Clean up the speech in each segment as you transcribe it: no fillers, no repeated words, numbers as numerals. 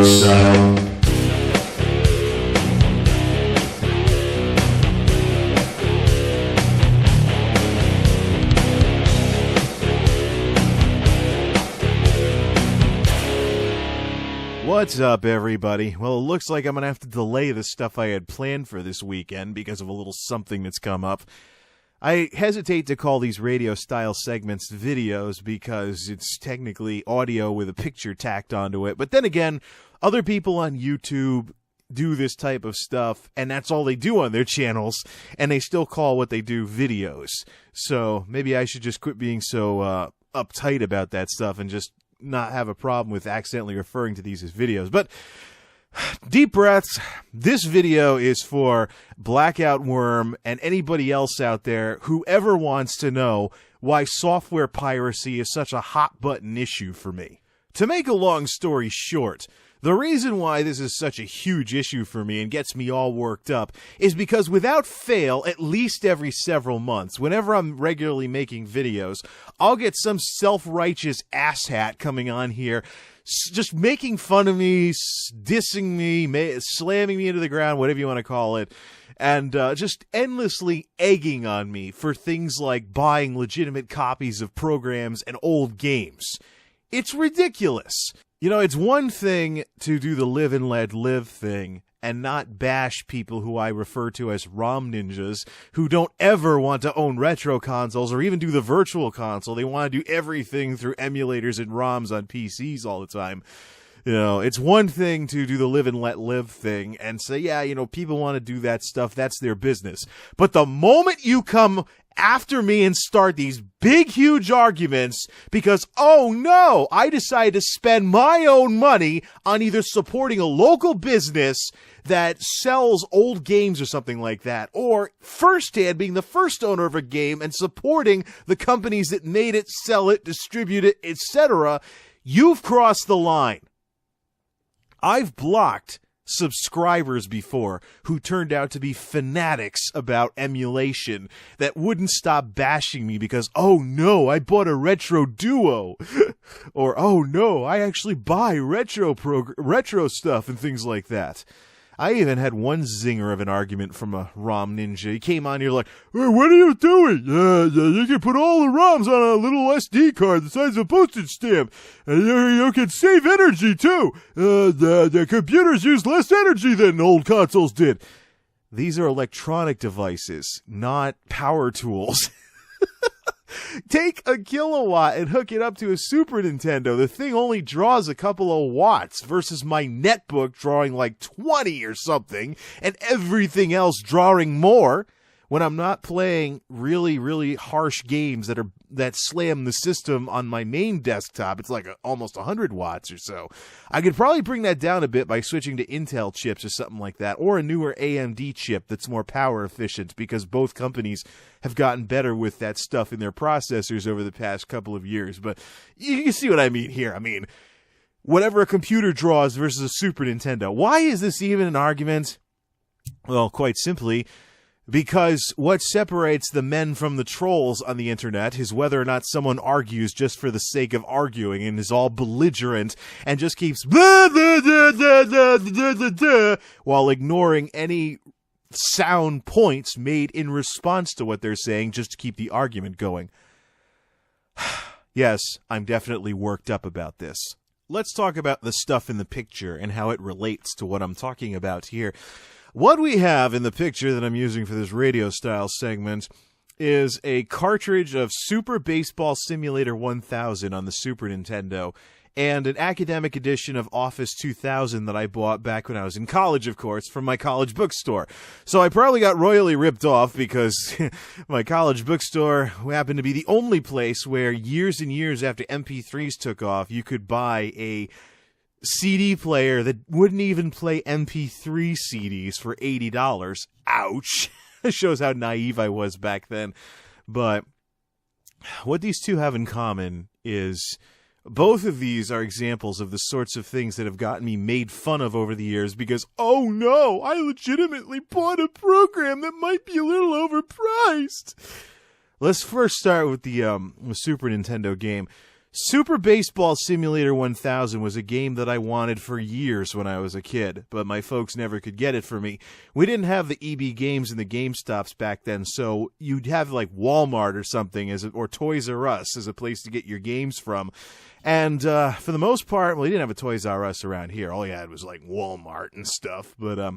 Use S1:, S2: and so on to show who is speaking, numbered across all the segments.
S1: style.
S2: What's up, everybody? Well, it looks like I'm going to have to delay the stuff I had planned for this weekend because of a little something that's come up. I hesitate to call these radio-style segments videos because it's technically audio with a picture tacked onto it. But then again, other people on YouTube do this type of stuff, and that's all they do on their channels, and they still call what they do videos. So maybe I should just quit being so uptight about that stuff and just not have a problem with accidentally referring to these as videos. But deep breaths. This video is for Blackout Worm and anybody else out there who ever wants to know why software piracy is such a hot button issue for me. To make a long story short, the reason why this is such a huge issue for me and gets me all worked up is because without fail, at least every several months, whenever I'm regularly making videos, I'll get some self-righteous asshat coming on here just making fun of me, dissing me, slamming me into the ground, whatever you want to call it, and just endlessly egging on me for things like buying legitimate copies of programs and old games. It's ridiculous. You know, it's one thing to do the live and let live thing and not bash people who I refer to as ROM ninjas who don't ever want to own retro consoles or even do the virtual console. They want to do everything through emulators and ROMs on PCs all the time. You know, it's one thing to do the live and let live thing and say, yeah, you know, people want to do that stuff. That's their business. But the moment you come after me and start these big, huge arguments because, oh no, I decided to spend my own money on either supporting a local business that sells old games or something like that, or firsthand being the first owner of a game and supporting the companies that made it, sell it, distribute it, etc., you've crossed the line. I've blocked subscribers before who turned out to be fanatics about emulation that wouldn't stop bashing me because, oh no, I bought a retro duo, or oh no, I actually buy retro stuff and things like that. I even had one zinger of an argument from a ROM ninja. He came on here like, hey, what are you doing? You can put all the ROMs on a little SD card the size of a postage stamp. And you can save energy, too. The computers use less energy than old consoles did. These are electronic devices, not power tools. Take a kilowatt and hook it up to a Super Nintendo. The thing only draws a couple of watts versus my netbook drawing like 20 or something and everything else drawing more when I'm not playing really, really harsh games that slam the system on my main desktop. It's like almost 100 watts or so. I could probably bring that down a bit by switching to Intel chips or something like that, or a newer AMD chip that's more power efficient because both companies have gotten better with that stuff in their processors over the past couple of years. But you see what I mean here. I mean, whatever a computer draws versus a Super Nintendo. Why is this even an argument? Well, quite simply, because what separates the men from the trolls on the internet is whether or not someone argues just for the sake of arguing and is all belligerent and just keeps blah, blah, blah, blah, blah, blah, blah, blah, while ignoring any sound points made in response to what they're saying just to keep the argument going. Yes, I'm definitely worked up about this. Let's talk about the stuff in the picture and how it relates to what I'm talking about here. What we have in the picture that I'm using for this radio-style segment is a cartridge of Super Baseball Simulator 1000 on the Super Nintendo and an academic edition of Office 2000 that I bought back when I was in college, of course, from my college bookstore. So I probably got royally ripped off because my college bookstore happened to be the only place where years and years after MP3s took off, you could buy a CD player that wouldn't even play MP3 CDs for $80. Ouch. It shows how naive I was back then. But what these two have in common is both of these are examples of the sorts of things that have gotten me made fun of over the years because, oh no, I legitimately bought a program that might be a little overpriced. Let's first start with the Super Nintendo game. Super Baseball Simulator 1000 was a game that I wanted for years when I was a kid, but my folks never could get it for me. We didn't have the EB Games and the GameStops back then, so you'd have like Walmart or something, or Toys R Us as a place to get your games from. And for the most part, well, we didn't have a Toys R Us around here. All you had was like Walmart and stuff. But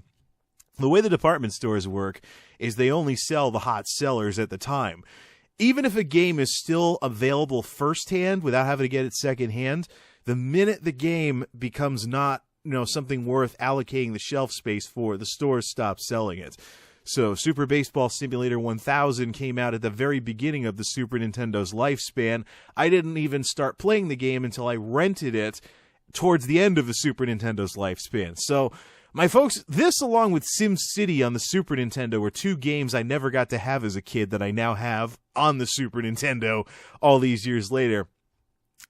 S2: the way the department stores work is they only sell the hot sellers at the time. Even if a game is still available firsthand without having to get it secondhand, the minute the game becomes not, something worth allocating the shelf space for, the stores stop selling it. So Super Baseball Simulator 1000 came out at the very beginning of the Super Nintendo's lifespan. I didn't even start playing the game until I rented it towards the end of the Super Nintendo's lifespan. So my folks, this along with SimCity on the Super Nintendo were two games I never got to have as a kid that I now have on the Super Nintendo all these years later.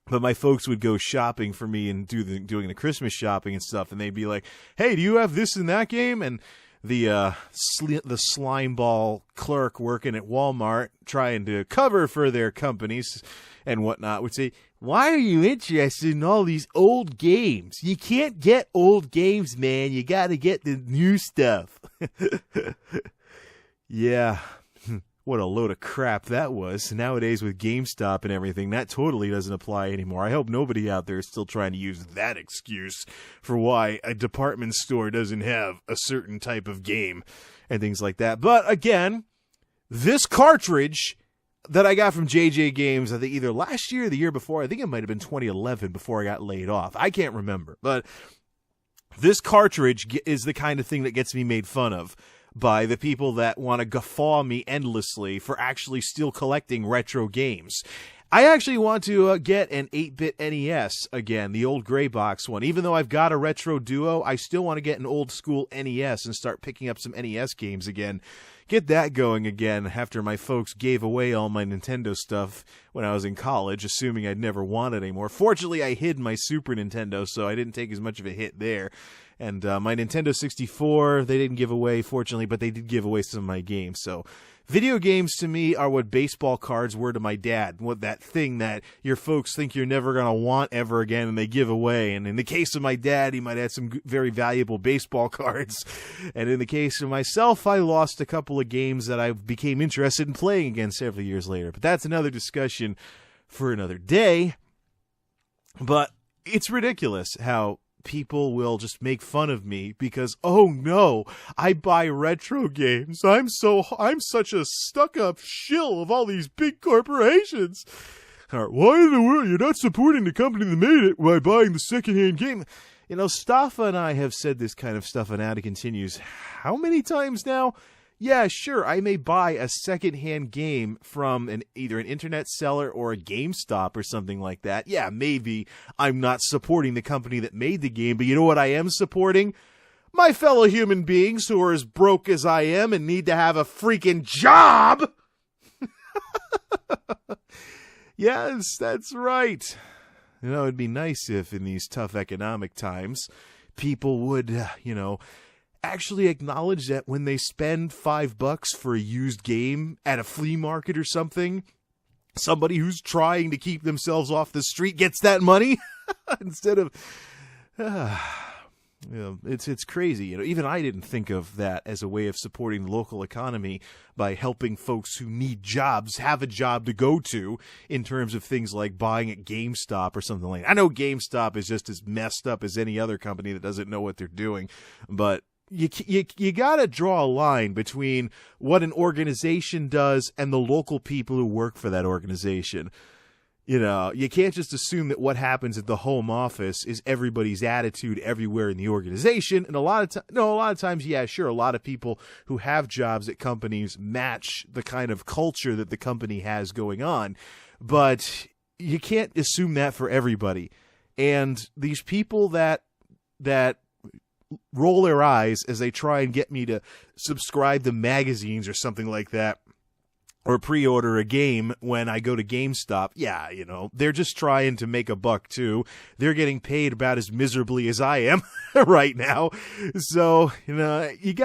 S2: But my folks would go shopping for me and doing the Christmas shopping and stuff, and they'd be like, "Hey, do you have this and that game?" And the slime ball clerk working at Walmart trying to cover for their companies and whatnot would say, "Why are you interested in all these old games? You can't get old games, man. You got to get the new stuff." Yeah, what a load of crap that was. Nowadays with GameStop and everything, that totally doesn't apply anymore. I hope nobody out there is still trying to use that excuse for why a department store doesn't have a certain type of game and things like that. But again, this cartridge that I got from JJ Games, I think either last year or the year before, I think it might have been 2011 before I got laid off. I can't remember. But this cartridge is the kind of thing that gets me made fun of by the people that want to guffaw me endlessly for actually still collecting retro games. I actually want to get an 8-bit NES again, the old gray box one. Even though I've got a Retro Duo, I still want to get an old school NES and start picking up some NES games again. Get that going again after my folks gave away all my Nintendo stuff when I was in college, assuming I'd never want it anymore. Fortunately, I hid my Super Nintendo, so I didn't take as much of a hit there. And my Nintendo 64, they didn't give away, fortunately, but they did give away some of my games. So video games to me are what baseball cards were to my dad. What that thing that your folks think you're never going to want ever again and they give away. And in the case of my dad, he might have some very valuable baseball cards. And in the case of myself, I lost a couple of games that I became interested in playing again several years later. But that's another discussion for another day. But it's ridiculous how people will just make fun of me because, oh no, I buy retro games. I'm such a stuck-up shill of all these big corporations. Or, why in the world you're not supporting the company that made it by buying the secondhand game? Staffa and I have said this kind of stuff, and Ada continues. How many times now? Yeah, sure, I may buy a secondhand game from either an internet seller or a GameStop or something like that. Yeah, maybe I'm not supporting the company that made the game, but you know what I am supporting? My fellow human beings who are as broke as I am and need to have a freaking job! Yes, that's right. It'd be nice if in these tough economic times, people would, actually acknowledge that when they spend $5 for a used game at a flea market or something, somebody who's trying to keep themselves off the street gets that money instead of, it's crazy. Even I didn't think of that as a way of supporting the local economy by helping folks who need jobs have a job to go to in terms of things like buying at GameStop or something like that. I know GameStop is just as messed up as any other company that doesn't know what they're doing, but you got to draw a line between what an organization does and the local people who work for that organization. You can't just assume that what happens at the home office is everybody's attitude everywhere in the organization. And a lot of times, yeah, sure, a lot of people who have jobs at companies match the kind of culture that the company has going on. But you can't assume that for everybody. And these people that roll their eyes as they try and get me to subscribe to magazines or something like that, or pre-order a game when I go to GameStop. Yeah, they're just trying to make a buck too. They're getting paid about as miserably as I am right now. So, these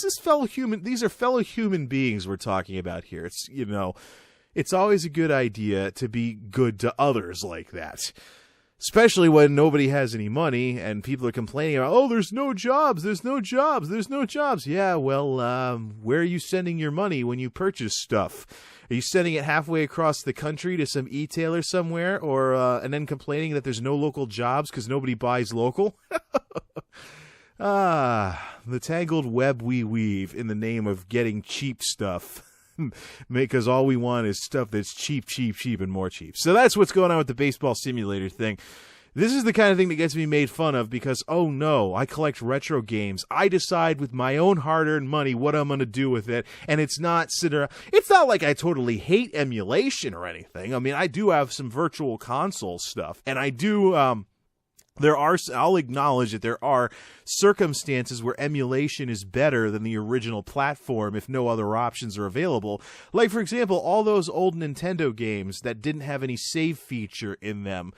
S2: are fellow human beings we're talking about here. It's, it's always a good idea to be good to others like that. Especially when nobody has any money and people are complaining about, oh, there's no jobs, there's no jobs, there's no jobs. Yeah, well, where are you sending your money when you purchase stuff? Are you sending it halfway across the country to some e-tailer somewhere, or and then complaining that there's no local jobs because nobody buys local? The tangled web we weave in the name of getting cheap stuff. Because all we want is stuff that's cheap, cheap, cheap, and more cheap. So that's what's going on with the baseball simulator thing. This is the kind of thing that gets me made fun of because, oh no, I collect retro games. I decide with my own hard-earned money what I'm going to do with it, and it's not like I totally hate emulation or anything. I mean, I do have some virtual console stuff, and I do, I'll acknowledge that there are circumstances where emulation is better than the original platform if no other options are available. Like, for example, all those old Nintendo games that didn't have any save feature in them.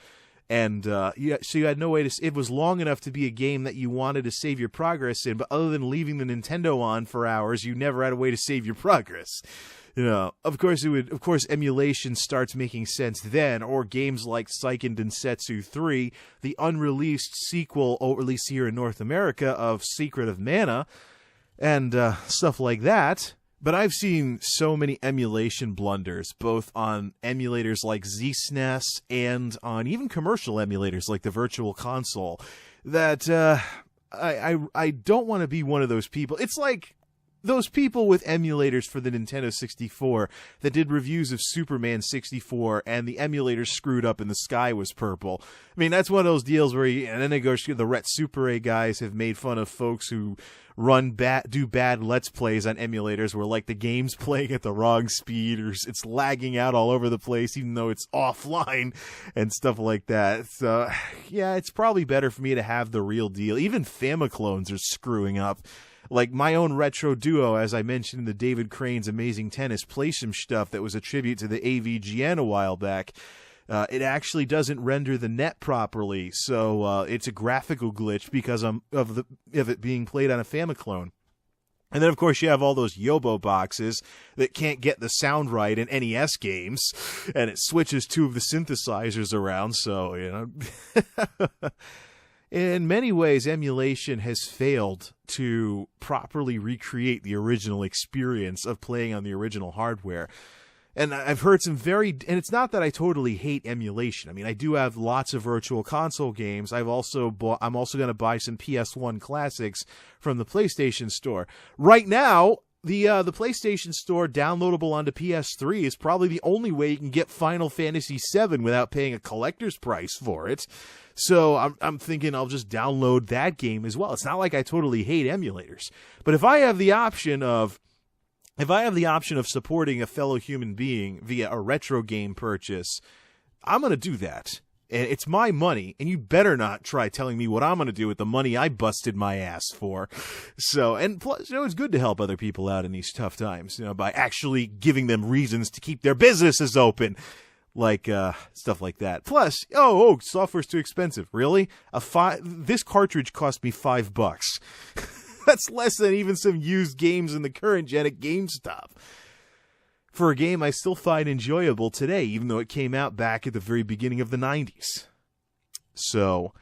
S2: And so you had no way to. It was long enough to be a game that you wanted to save your progress in, but other than leaving the Nintendo on for hours, you never had a way to save your progress. You know, of course, emulation starts making sense then, or games like Seiken Densetsu 3, the unreleased sequel, or at least here in North America, of Secret of Mana, and stuff like that. But I've seen so many emulation blunders, both on emulators like ZSNES and on even commercial emulators like the Virtual Console, that I don't want to be one of those people. It's like those people with emulators for the Nintendo 64 that did reviews of Superman 64 and the emulator screwed up and the sky was purple. I mean, that's one of those deals where and then they go, the Ret Super A guys have made fun of folks who do bad Let's Plays on emulators where, like, the game's playing at the wrong speed or it's lagging out all over the place even though it's offline and stuff like that. So, yeah, it's probably better for me to have the real deal. Even Famiclones are screwing up. Like my own Retro Duo, as I mentioned in the David Crane's Amazing Tennis Play Some Stuff that was a tribute to the AVGN a while back, it actually doesn't render the net properly, so it's a graphical glitch because of it being played on a Famiclone. And then, of course, you have all those Yobo boxes that can't get the sound right in NES games, and it switches two of the synthesizers around, so, you know. In many ways, emulation has failed to properly recreate the original experience of playing on the original hardware. And I've heard and it's not that I totally hate emulation. I mean, I do have lots of Virtual Console games. I'm also going to buy some PS1 classics from the PlayStation Store. Right now, the PlayStation Store downloadable onto PS3 is probably the only way you can get Final Fantasy VII without paying a collector's price for it. So I'm thinking I'll just download that game as well. It's not like I totally hate emulators. But if I have the option of supporting a fellow human being via a retro game purchase, I'm going to do that. And it's my money, and you better not try telling me what I'm going to do with the money I busted my ass for. So, and plus, you know, it's good to help other people out in these tough times, you know, by actually giving them reasons to keep their businesses open. Like, stuff like that. Plus, software's too expensive. Really? This cartridge cost me $5. That's less than even some used games in the current gen at GameStop. For a game I still find enjoyable today, even though it came out back at the very beginning of the 90s. So,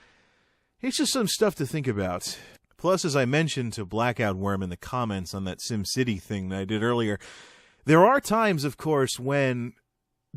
S2: it's just some stuff to think about. Plus, as I mentioned to Blackout Worm in the comments on that SimCity thing that I did earlier, there are times, of course, when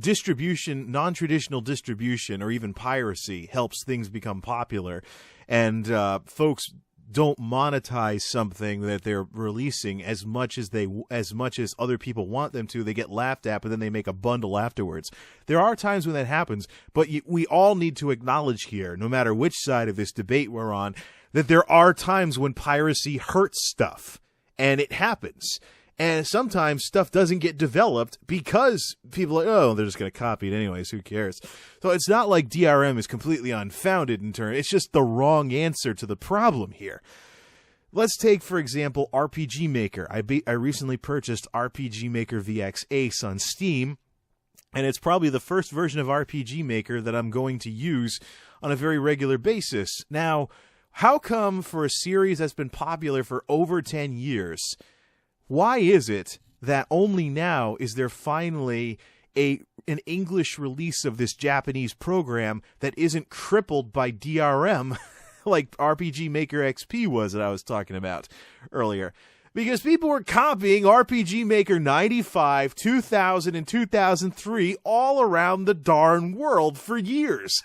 S2: non-traditional distribution, or even piracy helps things become popular, and folks don't monetize something that they're releasing as much as other people want them to. They get laughed at, but then they make a bundle afterwards. There are times when that happens, but we all need to acknowledge here, no matter which side of this debate we're on, that there are times when piracy hurts stuff, and it happens. And sometimes stuff doesn't get developed because people are like, oh, they're just going to copy it anyways, who cares? So it's not like DRM is completely unfounded in turn. It's just the wrong answer to the problem here. Let's take, for example, RPG Maker. I recently purchased RPG Maker VX Ace on Steam, and it's probably the first version of RPG Maker that I'm going to use on a very regular basis. Now, how come for a series that's been popular for over 10 years... why is it that only now is there finally an English release of this Japanese program that isn't crippled by DRM like RPG Maker XP was that I was talking about earlier. Because people were copying RPG Maker 95, 2000, and 2003 all around the darn world for years.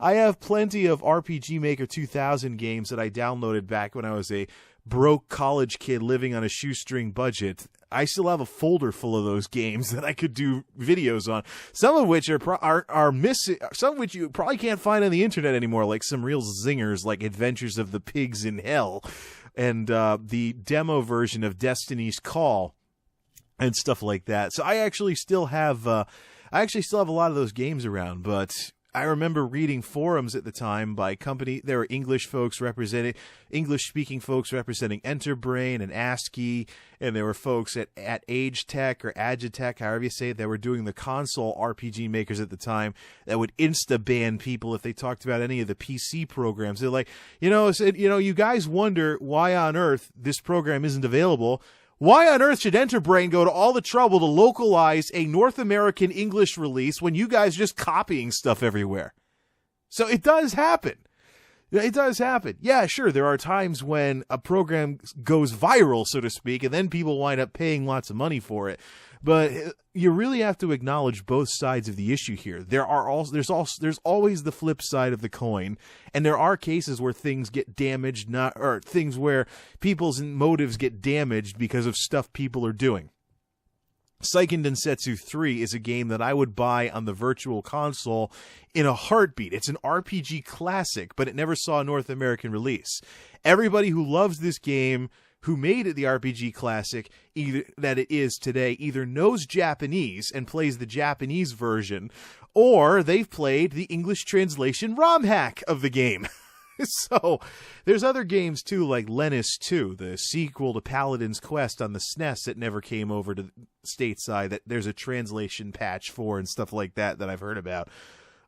S2: I have plenty of RPG Maker 2000 games that I downloaded back when I was a broke college kid living on a shoestring budget. I still have a folder full of those games that I could do videos on. Some of which are missing. Some of which you probably can't find on the internet anymore, like some real zingers, like Adventures of the Pigs in Hell, and the demo version of Destiny's Call, and stuff like that. So I actually still have a lot of those games around, but I remember reading forums at the time by there were English speaking folks representing Enterbrain and ASCII, and there were folks at AgeTech or Agitech, however you say it, that were doing the console RPG makers at the time that would insta-ban people if they talked about any of the PC programs. They're like, you guys wonder why on earth this program isn't available. Why on earth should Enterbrain go to all the trouble to localize a North American English release when you guys are just copying stuff everywhere? So it does happen. It does happen. Yeah, sure, there are times when a program goes viral, so to speak, and then people wind up paying lots of money for it. But you really have to acknowledge both sides of the issue here. There's always the flip side of the coin, and there are cases where things get damaged, or things where people's motives get damaged because of stuff people are doing. Seiken Densetsu 3 is a game that I would buy on the Virtual Console in a heartbeat. It's an RPG classic, but it never saw a North American release. Everybody who loves this game, who made it the RPG classic that it is today, either knows Japanese and plays the Japanese version, or they've played the English translation ROM hack of the game. So there's other games too, like Lennis 2, the sequel to Paladin's Quest on the SNES that never came over to stateside, that there's a translation patch for and stuff like that I've heard about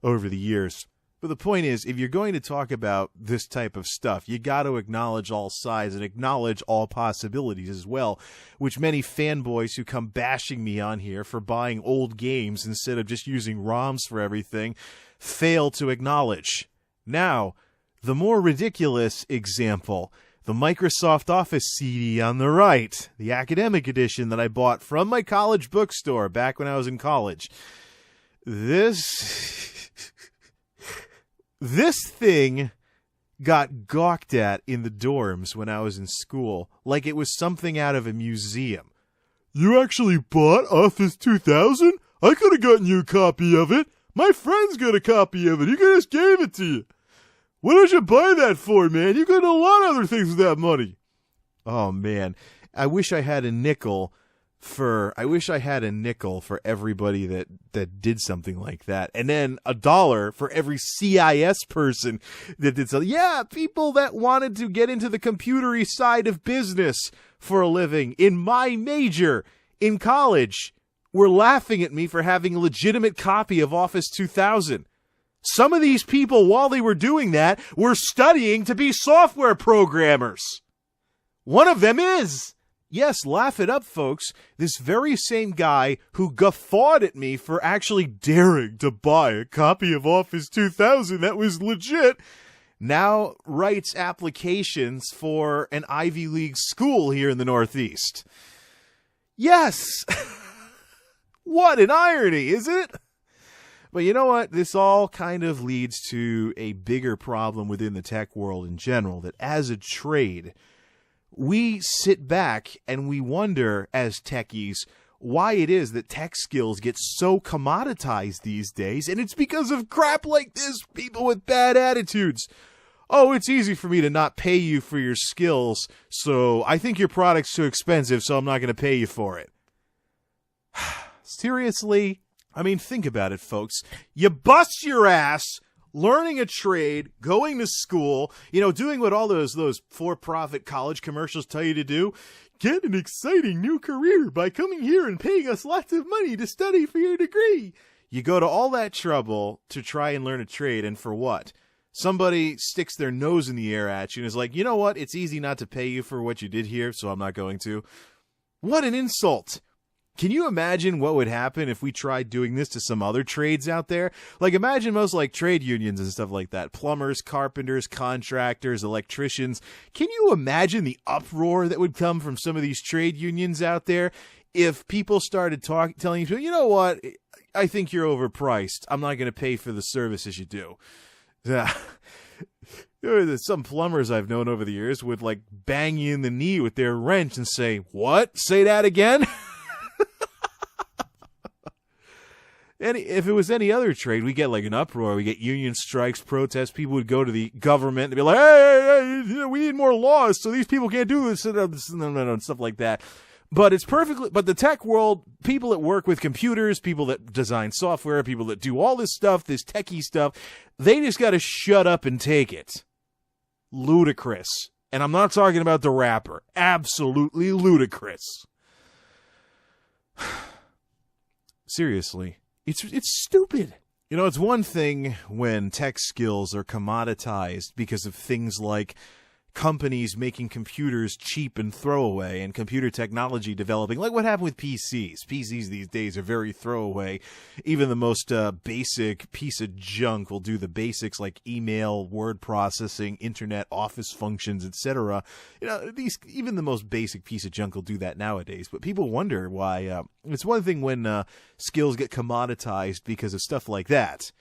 S2: over the years. But the point is, if you're going to talk about this type of stuff, you got to acknowledge all sides and acknowledge all possibilities as well, which many fanboys who come bashing me on here for buying old games instead of just using ROMs for everything fail to acknowledge. Now, the more ridiculous example, the Microsoft Office CD on the right, the academic edition that I bought from my college bookstore back when I was in college. This thing got gawked at in the dorms when I was in school, like it was something out of a museum. You actually bought Office 2000? I could have gotten you a copy of it. My friend's got a copy of it. He just gave it to you. What did you buy that for, man? You could have done a lot of other things with that money. Oh, man. I wish I had a nickel for everybody that did something like that, and then $1 for every CIS person that did something. Yeah, people that wanted to get into the computery side of business for a living in my major in college were laughing at me for having a legitimate copy of Office 2000. Some of these people, while they were doing that, were studying to be software programmers. One of them is. Yes, laugh it up, folks. This very same guy who guffawed at me for actually daring to buy a copy of Office 2000 that was legit now writes applications for an Ivy League school here in the Northeast. Yes! What an irony, isn't it? But you know what? This all kind of leads to a bigger problem within the tech world in general, that as a trade, we sit back and we wonder as techies why it is that tech skills get so commoditized these days, and it's because of crap like this, people with bad attitudes. Oh, it's easy for me to not pay you for your skills, so I think your product's too expensive, so I'm not going to pay you for it. Seriously? I mean, think about it, folks. You bust your ass learning a trade, going to school, doing what all those for-profit college commercials tell you to do. Get an exciting new career by coming here and paying us lots of money to study for your degree. You go to all that trouble to try and learn a trade, and for what? Somebody sticks their nose in the air at you and is like, you know what? It's easy not to pay you for what you did here, so I'm not going to. What an insult. Can you imagine what would happen if we tried doing this to some other trades out there? Like, imagine most, like, trade unions and stuff like that. Plumbers, carpenters, contractors, electricians. Can you imagine the uproar that would come from some of these trade unions out there if people started telling you, you know what, I think you're overpriced. I'm not going to pay for the services you do. Yeah. There's some plumbers I've known over the years would, like, bang you in the knee with their wrench and say, what? Say that again? If it was any other trade, we get like an uproar. We get union strikes, protests. People would go to the government and be like, hey, we need more laws so these people can't do this and stuff like that. But but the tech world, people that work with computers, people that design software, people that do all this stuff, this techie stuff, they just got to shut up and take it. Ludicrous. And I'm not talking about the rapper. Absolutely ludicrous. Seriously. It's stupid. You know, it's one thing when tech skills are commoditized because of things like companies making computers cheap and throwaway and computer technology developing, like what happened with PCs. PCs these days are very throwaway. Even the most basic piece of junk will do the basics like email, word processing, internet, office functions, etc. You know, even the most basic piece of junk will do that nowadays. But people wonder why. It's one thing when skills get commoditized because of stuff like that.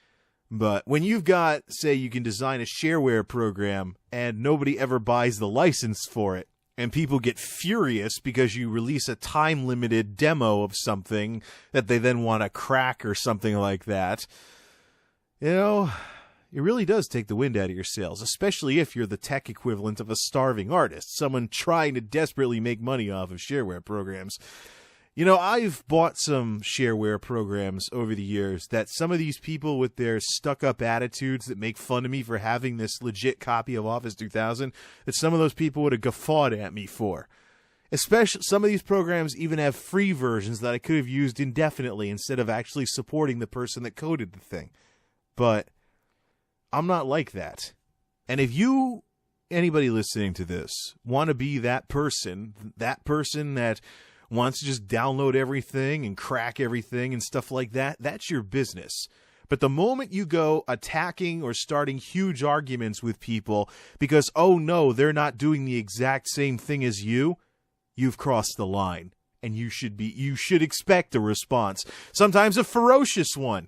S2: But when you've got, say, you can design a shareware program and nobody ever buys the license for it, and people get furious because you release a time-limited demo of something that they then want to crack or something like that, you know, it really does take the wind out of your sails, especially if you're the tech equivalent of a starving artist, someone trying to desperately make money off of shareware programs. You know, I've bought some shareware programs over the years that some of these people with their stuck-up attitudes that make fun of me for having this legit copy of Office 2000, that some of those people would have guffawed at me for. Especially, some of these programs even have free versions that I could have used indefinitely instead of actually supporting the person that coded the thing. But I'm not like that. And if you, anybody listening to this, want to be that person that wants to just download everything and crack everything and stuff like that, that's your business. But the moment you go attacking or starting huge arguments with people because, oh no, they're not doing the exact same thing as you, you've crossed the line. And you should expect a response. Sometimes a ferocious one.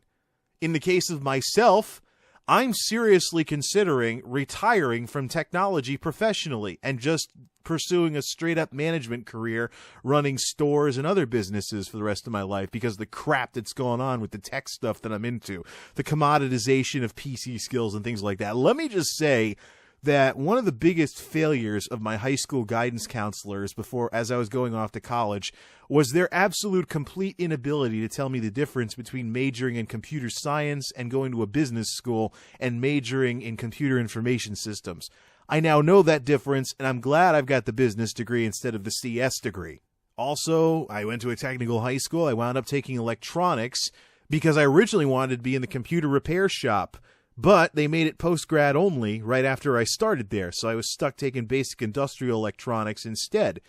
S2: In the case of myself, I'm seriously considering retiring from technology professionally and just pursuing a straight-up management career running stores and other businesses for the rest of my life because of the crap that's going on with the tech stuff that I'm into, the commoditization of PC skills and things like that. Let me just say that one of the biggest failures of my high school guidance counselors as I was going off to college was their absolute complete inability to tell me the difference between majoring in computer science and going to a business school and majoring in computer information systems. I now know that difference, and I'm glad I've got the business degree instead of the CS degree. Also, I went to a technical high school. I wound up taking electronics because I originally wanted to be in the computer repair shop, but they made it post-grad only right after I started there, so I was stuck taking basic industrial electronics instead.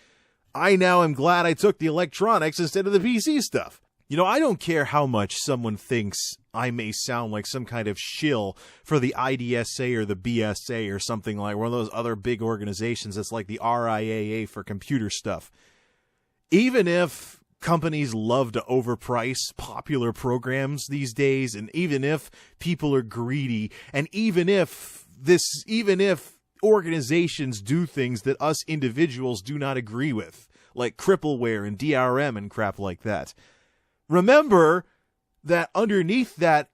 S2: I now am glad I took the electronics instead of the PC stuff. You know, I don't care how much someone thinks I may sound like some kind of shill for the IDSA or the BSA or something like one of those other big organizations that's like the RIAA for computer stuff. Even if companies love to overprice popular programs these days, and even if people are greedy, and even if organizations do things that us individuals do not agree with, like crippleware and DRM and crap like that, remember that underneath that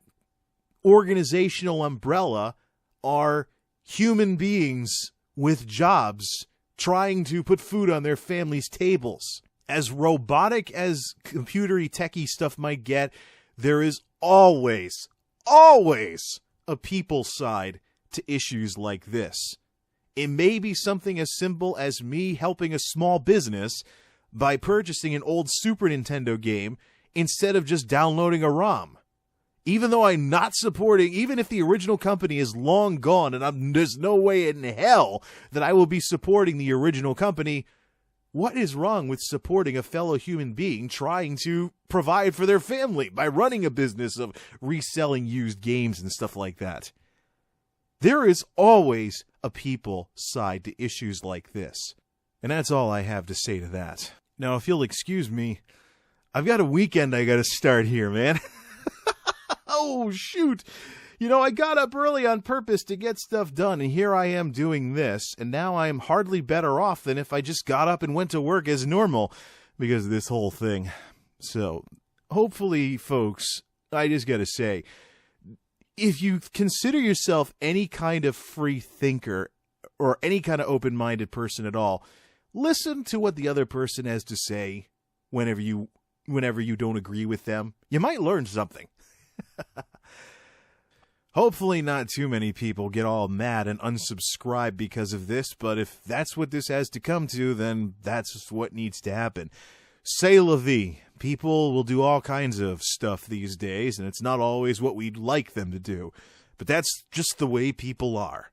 S2: organizational umbrella are human beings with jobs trying to put food on their families' tables. As robotic as computery techie stuff might get, there is always a people side to issues like this. It may be something as simple as me helping a small business by purchasing an old Super Nintendo game instead of just downloading a ROM. Even though I'm not supporting, even if the original company is long gone and there's no way in hell that I will be supporting the original company, What is wrong with supporting a fellow human being trying to provide for their family by running a business of reselling used games and stuff like that? There is always a people side to issues like this. And that's all I have to say to that. Now, if you'll excuse me, I've got a weekend I gotta start here, man. Oh, shoot. You know, I got up early on purpose to get stuff done, and here I am doing this, and now I am hardly better off than if I just got up and went to work as normal because of this whole thing. So, hopefully, folks, I just gotta say, if you consider yourself any kind of free thinker or any kind of open-minded person at all, listen to what the other person has to say whenever you don't agree with them. You might learn something. Hopefully not too many people get all mad and unsubscribe because of this, but if that's what this has to come to, then that's what needs to happen. C'est la vie. People will do all kinds of stuff these days, and it's not always what we'd like them to do. But that's just the way people are.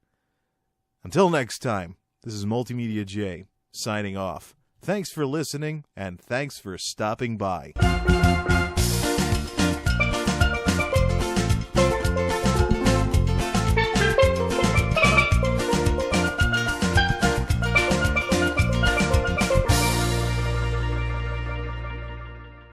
S2: Until next time, this is MultimediaJay signing off. Thanks for listening, and thanks for stopping by.